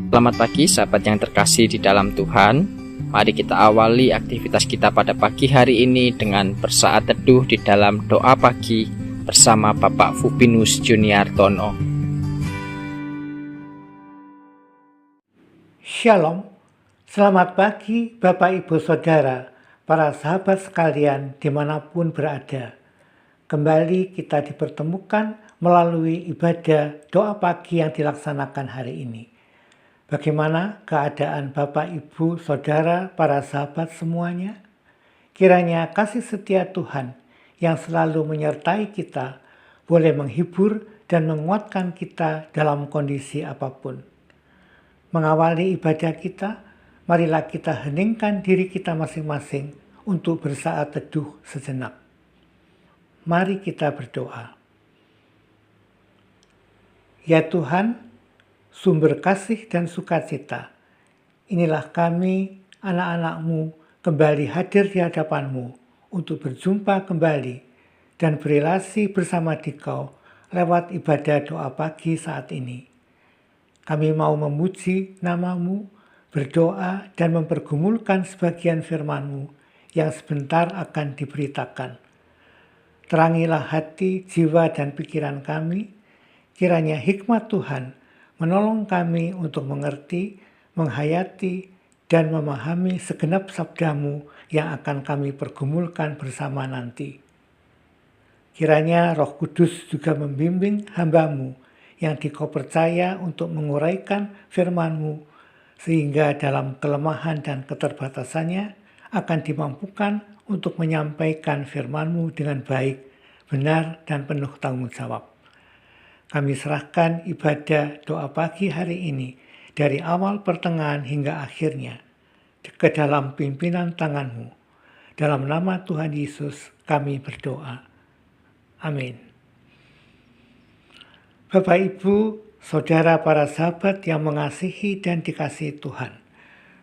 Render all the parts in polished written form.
Selamat pagi sahabat yang terkasih di dalam Tuhan. Mari kita awali aktivitas kita pada pagi hari ini dengan bersaat teduh di dalam doa pagi bersama Bapak Fubinus Juniartono. Shalom, selamat pagi Bapak Ibu Saudara, para sahabat sekalian dimanapun berada. Kembali kita dipertemukan melalui ibadah doa pagi yang dilaksanakan hari ini. Bagaimana keadaan Bapak, Ibu, Saudara, para sahabat semuanya? Kiranya kasih setia Tuhan yang selalu menyertai kita boleh menghibur dan menguatkan kita dalam kondisi apapun. Mengawali ibadah kita, marilah kita heningkan diri kita masing-masing untuk bersaat teduh sejenak. Mari kita berdoa. Ya Tuhan, sumber kasih dan sukacita, inilah kami, anak-anak-Mu, kembali hadir di hadapan-Mu untuk berjumpa kembali dan berelasi bersama Dikau lewat ibadah doa pagi saat ini. Kami mau memuji nama-Mu, berdoa dan mempergumulkan sebagian firman-Mu yang sebentar akan diberitakan. Terangilah hati, jiwa, dan pikiran kami, kiranya hikmat Tuhan menolong kami untuk mengerti, menghayati, dan memahami segenap sabda-Mu yang akan kami pergumulkan bersama nanti. Kiranya Roh Kudus juga membimbing hamba-Mu yang Dikau percaya untuk menguraikan firman-Mu, sehingga dalam kelemahan dan keterbatasannya akan dimampukan untuk menyampaikan firman-Mu dengan baik, benar, dan penuh tanggung jawab. Kami serahkan ibadah doa pagi hari ini dari awal pertengahan hingga akhirnya ke dalam pimpinan tangan-Mu. Dalam nama Tuhan Yesus kami berdoa. Amin. Bapak, Ibu, Saudara, para sahabat yang mengasihi dan dikasihi Tuhan.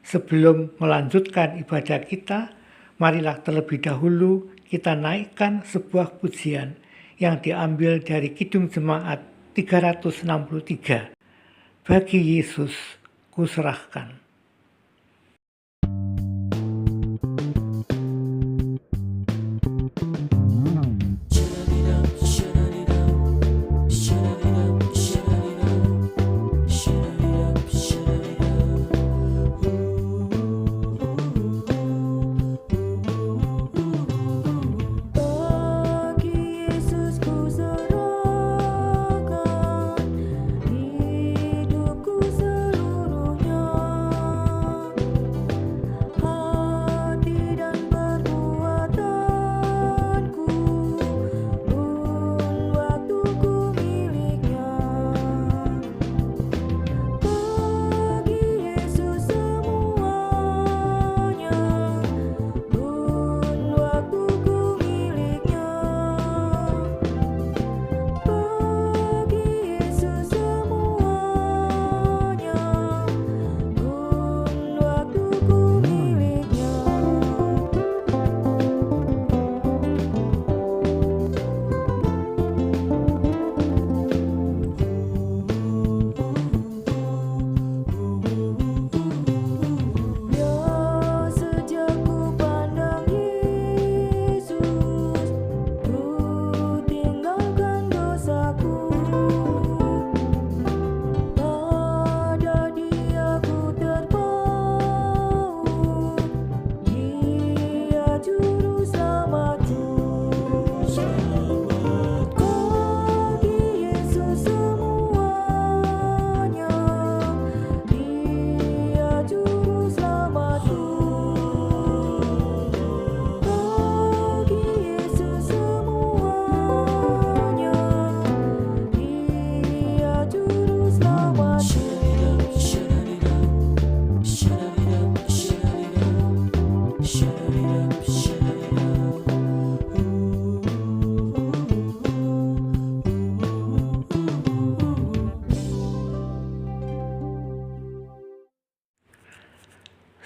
Sebelum melanjutkan ibadah kita, marilah terlebih dahulu kita naikkan sebuah pujian yang diambil dari Kidung Jemaat 363, Bagi Yesus kuserahkan.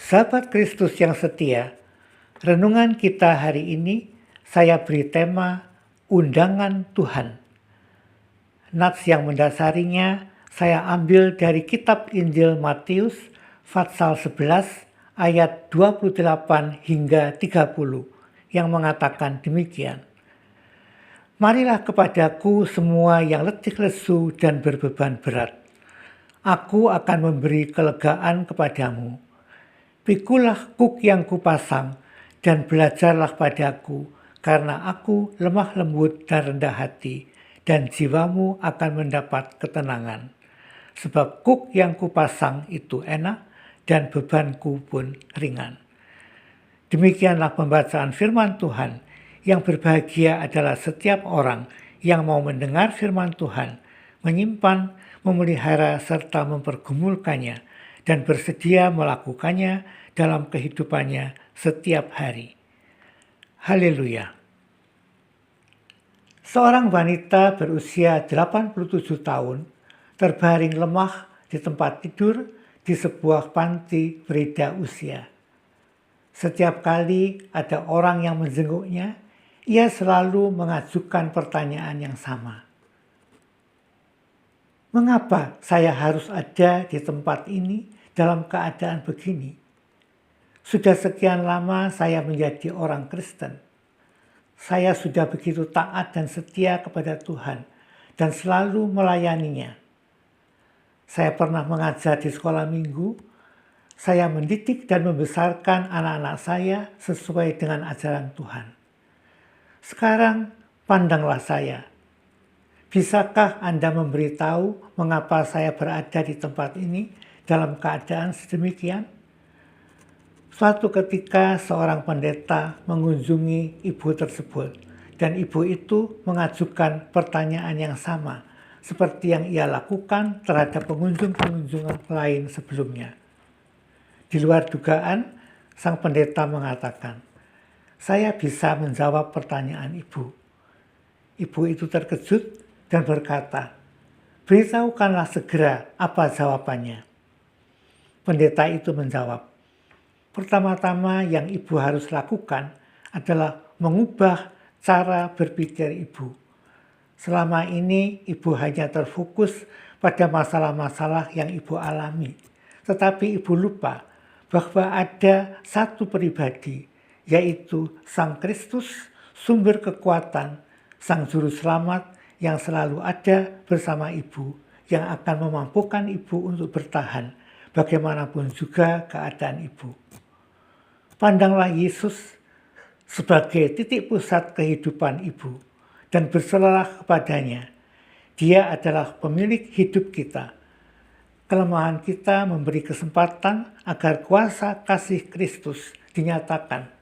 Sahabat Kristus yang setia, renungan kita hari ini saya beri tema Undangan Tuhan. Nats yang mendasarinya Saya ambil dari kitab Injil Matius pasal 11 ayat 28 hingga 30 yang mengatakan demikian. Marilah kepadaku semua yang letih lesu dan berbeban berat. Aku akan memberi kelegaan kepadamu. Pikulah kuk yang kupasang dan belajarlah padaku, karena aku lemah lembut dan rendah hati, dan jiwamu akan mendapat ketenangan. Sebab kuk yang kupasang itu enak dan bebanku pun ringan. Demikianlah pembacaan firman Tuhan. Yang berbahagia adalah setiap orang yang mau mendengar firman Tuhan, menyimpan, memelihara, serta mempergumulkannya, dan bersedia melakukannya dalam kehidupannya setiap hari. Haleluya. Seorang wanita berusia 87 tahun terbaring lemah di tempat tidur di sebuah panti pria usia. Setiap kali ada orang yang menjenguknya, ia selalu mengajukan pertanyaan yang sama. Mengapa saya harus ada di tempat ini dalam keadaan begini? Sudah sekian lama saya menjadi orang Kristen. Saya sudah begitu taat dan setia kepada Tuhan dan selalu melayaninya. Saya pernah mengajar di sekolah minggu. Saya mendidik dan membesarkan anak-anak saya sesuai dengan ajaran Tuhan. Sekarang pandanglah saya. Bisakah Anda memberitahu mengapa saya berada di tempat ini dalam keadaan sedemikian? Suatu ketika seorang pendeta mengunjungi ibu tersebut, dan ibu itu mengajukan pertanyaan yang sama seperti yang ia lakukan terhadap pengunjung-pengunjung lain sebelumnya. Di luar dugaan, sang pendeta mengatakan, "Saya bisa menjawab pertanyaan ibu." Ibu itu terkejut dan berkata, "Beritahukanlah segera apa jawabannya." Pendeta itu menjawab, "Pertama-tama yang ibu harus lakukan adalah mengubah cara berpikir ibu. Selama ini ibu hanya terfokus pada masalah-masalah yang ibu alami, tetapi ibu lupa bahwa ada satu pribadi, yaitu Sang Kristus, sumber kekuatan, Sang Juru Selamat yang selalu ada bersama ibu, yang akan memampukan ibu untuk bertahan bagaimanapun juga keadaan ibu. Pandanglah Yesus sebagai titik pusat kehidupan ibu dan berserahlah kepadanya. Dia adalah pemilik hidup kita. Kelemahan kita memberi kesempatan agar kuasa kasih Kristus dinyatakan.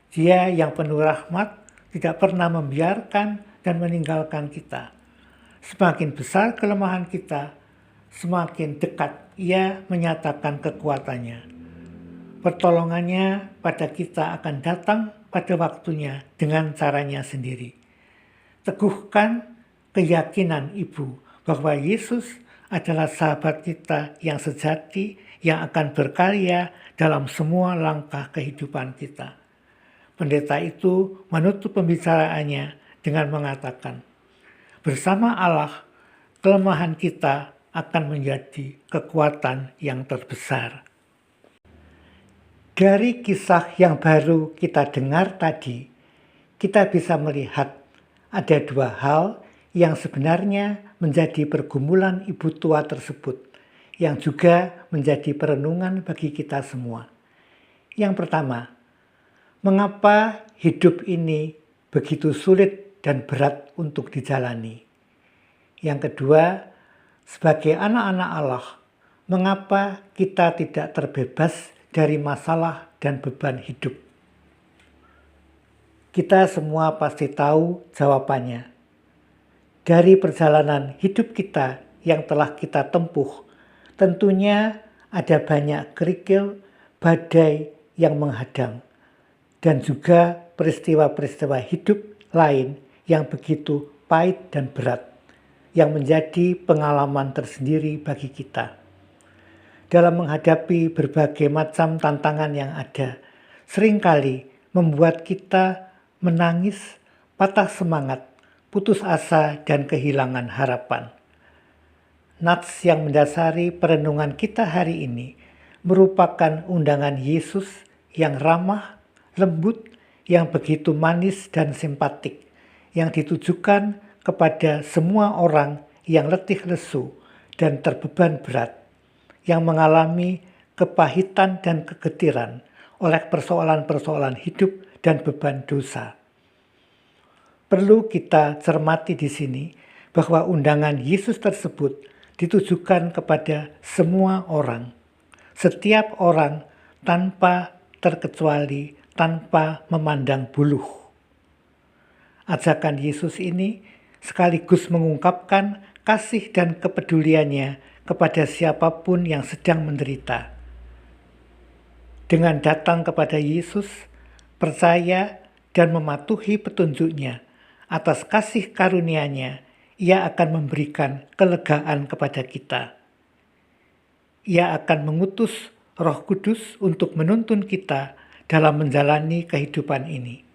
Dia yang penuh rahmat tidak pernah membiarkan dan meninggalkan kita. Semakin besar kelemahan kita, semakin dekat Ia menyatakan kekuatannya. Pertolongannya pada kita akan datang pada waktunya dengan caranya sendiri. Teguhkan keyakinan ibu bahwa Yesus adalah sahabat kita yang sejati yang akan berkarya dalam semua langkah kehidupan kita. Pendeta itu menutup pembicaraannya dengan mengatakan, "Bersama Allah, kelemahan kita akan menjadi kekuatan yang terbesar." Dari kisah yang baru kita dengar tadi, kita bisa melihat ada dua hal yang sebenarnya menjadi pergumulan ibu tua tersebut, yang juga menjadi perenungan bagi kita semua. Yang pertama, mengapa hidup ini begitu sulit dan berat untuk dijalani? Yang kedua, sebagai anak-anak Allah, mengapa kita tidak terbebas dari masalah dan beban hidup? Kita semua pasti tahu jawabannya. Dari perjalanan hidup kita yang telah kita tempuh, tentunya ada banyak kerikil, badai yang menghadang, dan juga peristiwa-peristiwa hidup lain yang begitu pahit dan berat, yang menjadi pengalaman tersendiri bagi kita. Dalam menghadapi berbagai macam tantangan yang ada, seringkali membuat kita menangis, patah semangat, putus asa, dan kehilangan harapan. Nats yang mendasari perenungan kita hari ini merupakan undangan Yesus yang ramah, lembut, yang begitu manis dan simpatik, yang ditujukan kepada semua orang yang letih lesu dan terbeban berat, yang mengalami kepahitan dan kegetiran oleh persoalan-persoalan hidup dan beban dosa. Perlu kita cermati di sini bahwa undangan Yesus tersebut ditujukan kepada semua orang, setiap orang tanpa terkecuali, tanpa memandang buluh. Ajakan Yesus ini sekaligus mengungkapkan kasih dan kepeduliannya kepada siapapun yang sedang menderita. Dengan datang kepada Yesus, percaya dan mematuhi petunjuknya atas kasih karunia-Nya, Ia akan memberikan kelegaan kepada kita. Ia akan mengutus Roh Kudus untuk menuntun kita dalam menjalani kehidupan ini.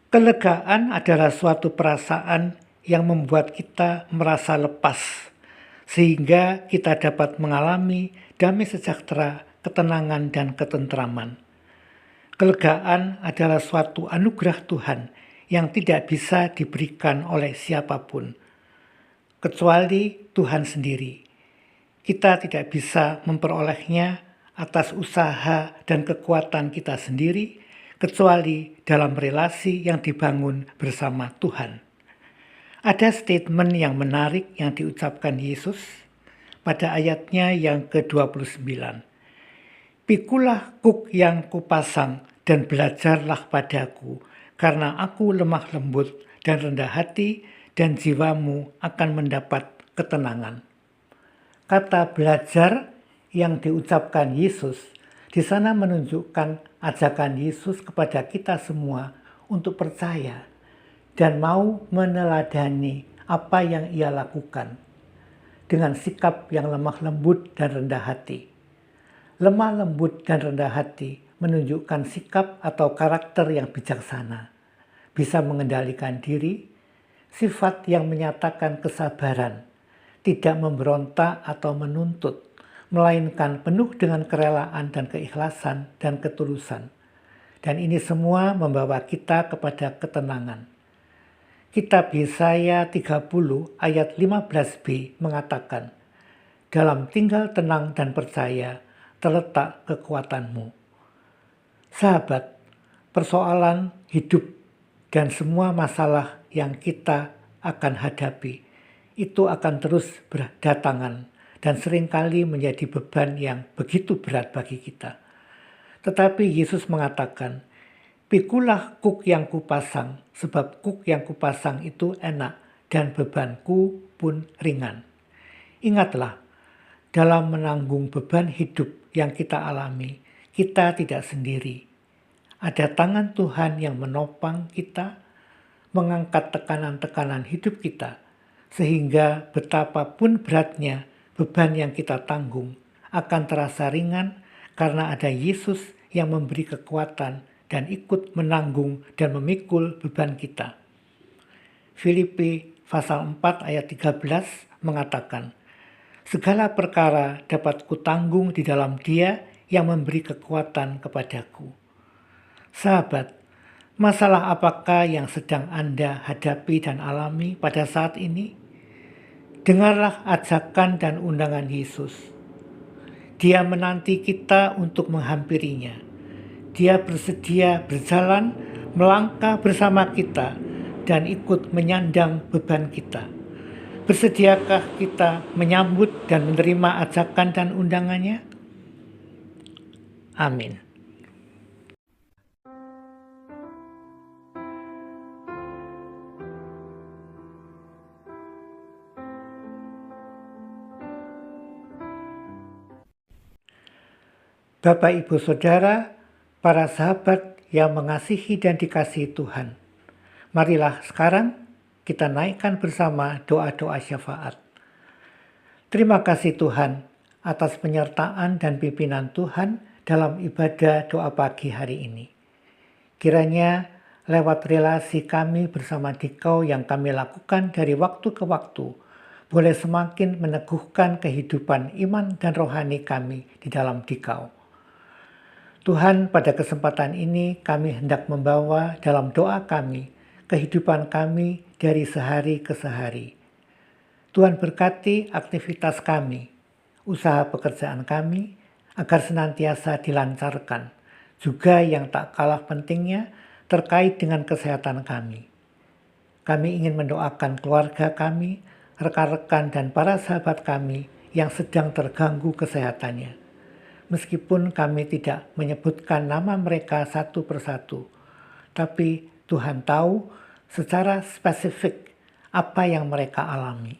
Kelegaan adalah suatu perasaan yang membuat kita merasa lepas, sehingga kita dapat mengalami damai sejahtera, ketenangan, dan ketentraman. Kelegaan adalah suatu anugerah Tuhan yang tidak bisa diberikan oleh siapapun, kecuali Tuhan sendiri. Kita tidak bisa memperolehnya atas usaha dan kekuatan kita sendiri, kecuali dalam relasi yang dibangun bersama Tuhan. Ada statement yang menarik yang diucapkan Yesus pada ayatnya yang ke-29. Pikulah kuk yang kupasang dan belajarlah padaku, karena aku lemah lembut dan rendah hati, dan jiwamu akan mendapat ketenangan. Kata belajar yang diucapkan Yesus di sana menunjukkan ajakan Yesus kepada kita semua untuk percaya dan mau meneladani apa yang Ia lakukan dengan sikap yang lemah lembut dan rendah hati. Lemah lembut dan rendah hati menunjukkan sikap atau karakter yang bijaksana, bisa mengendalikan diri, sifat yang menyatakan kesabaran, tidak memberontak atau menuntut, melainkan penuh dengan kerelaan dan keikhlasan dan ketulusan. Dan ini semua membawa kita kepada ketenangan. Kitab Yesaya 30 ayat 15b mengatakan, dalam tinggal tenang dan percaya terletak kekuatanmu. Sahabat, persoalan hidup dan semua masalah yang kita akan hadapi itu akan terus berdatangan dan seringkali menjadi beban yang begitu berat bagi kita. Tetapi Yesus mengatakan, pikulah kuk yang kupasang, sebab kuk yang kupasang itu enak dan bebanku pun ringan. Ingatlah, dalam menanggung beban hidup yang kita alami, kita tidak sendiri. Ada tangan Tuhan yang menopang kita, mengangkat tekanan-tekanan hidup kita, sehingga betapapun beratnya beban yang kita tanggung akan terasa ringan karena ada Yesus yang memberi kekuatan dan ikut menanggung dan memikul beban kita. Filipi pasal 4 ayat 13 mengatakan, segala perkara dapat kutanggung di dalam Dia yang memberi kekuatan kepadaku. Sahabat, masalah apakah yang sedang Anda hadapi dan alami pada saat ini? Dengarlah ajakan dan undangan Yesus. Dia menanti kita untuk menghampirinya. Dia bersedia berjalan, melangkah bersama kita, dan ikut menyandang beban kita. Bersediakah kita menyambut dan menerima ajakan dan undangannya? Amin. Bapak, Ibu, Saudara, para sahabat yang mengasihi dan dikasihi Tuhan, marilah sekarang kita naikkan bersama doa-doa syafaat. Terima kasih Tuhan atas penyertaan dan pimpinan Tuhan dalam ibadah doa pagi hari ini. Kiranya lewat relasi kami bersama Dikau yang kami lakukan dari waktu ke waktu, boleh semakin meneguhkan kehidupan iman dan rohani kami di dalam Dikau. Tuhan, pada kesempatan ini kami hendak membawa dalam doa kami kehidupan kami dari sehari ke sehari. Tuhan berkati aktivitas kami, usaha pekerjaan kami, agar senantiasa dilancarkan, juga yang tak kalah pentingnya terkait dengan kesehatan kami. Kami ingin mendoakan keluarga kami, rekan-rekan dan para sahabat kami yang sedang terganggu kesehatannya. Meskipun kami tidak menyebutkan nama mereka satu persatu, tapi Tuhan tahu secara spesifik apa yang mereka alami.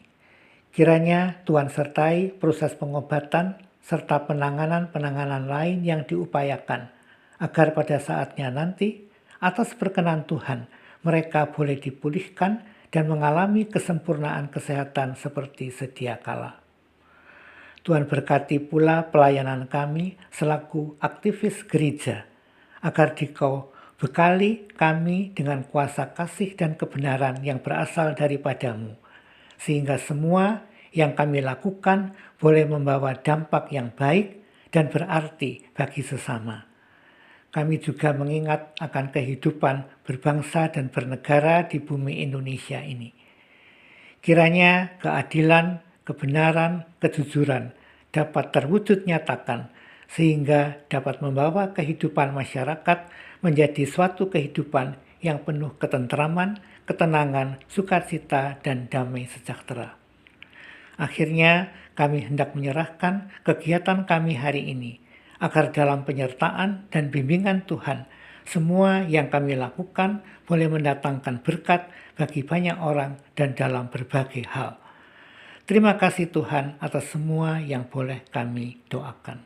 Kiranya Tuhan sertai proses pengobatan serta penanganan-penanganan lain yang diupayakan, agar pada saatnya nanti, atas perkenan Tuhan, mereka boleh dipulihkan dan mengalami kesempurnaan kesehatan seperti sedia kala. Tuhan berkati pula pelayanan kami selaku aktivis gereja, agar Dikau bekali kami dengan kuasa kasih dan kebenaran yang berasal daripada-Mu, sehingga semua yang kami lakukan boleh membawa dampak yang baik dan berarti bagi sesama. Kami juga mengingat akan kehidupan berbangsa dan bernegara di bumi Indonesia ini. Kiranya keadilan, kebenaran, kejujuran dapat terwujud nyatakan, sehingga dapat membawa kehidupan masyarakat menjadi suatu kehidupan yang penuh ketentraman, ketenangan, sukacita, dan damai sejahtera. Akhirnya, kami hendak menyerahkan kegiatan kami hari ini, agar dalam penyertaan dan bimbingan Tuhan, semua yang kami lakukan boleh mendatangkan berkat bagi banyak orang dan dalam berbagai hal. Terima kasih Tuhan atas semua yang boleh kami doakan.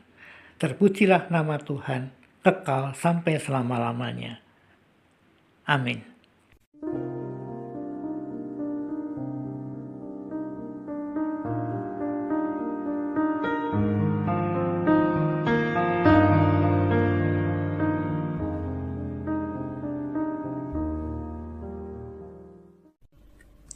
Terpujilah nama Tuhan, kekal sampai selama-lamanya. Amin.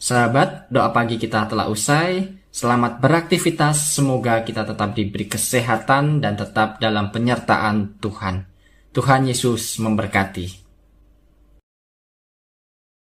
Sahabat, doa pagi kita telah usai. Selamat beraktivitas, semoga kita tetap diberi kesehatan dan tetap dalam penyertaan Tuhan. Tuhan Yesus memberkati.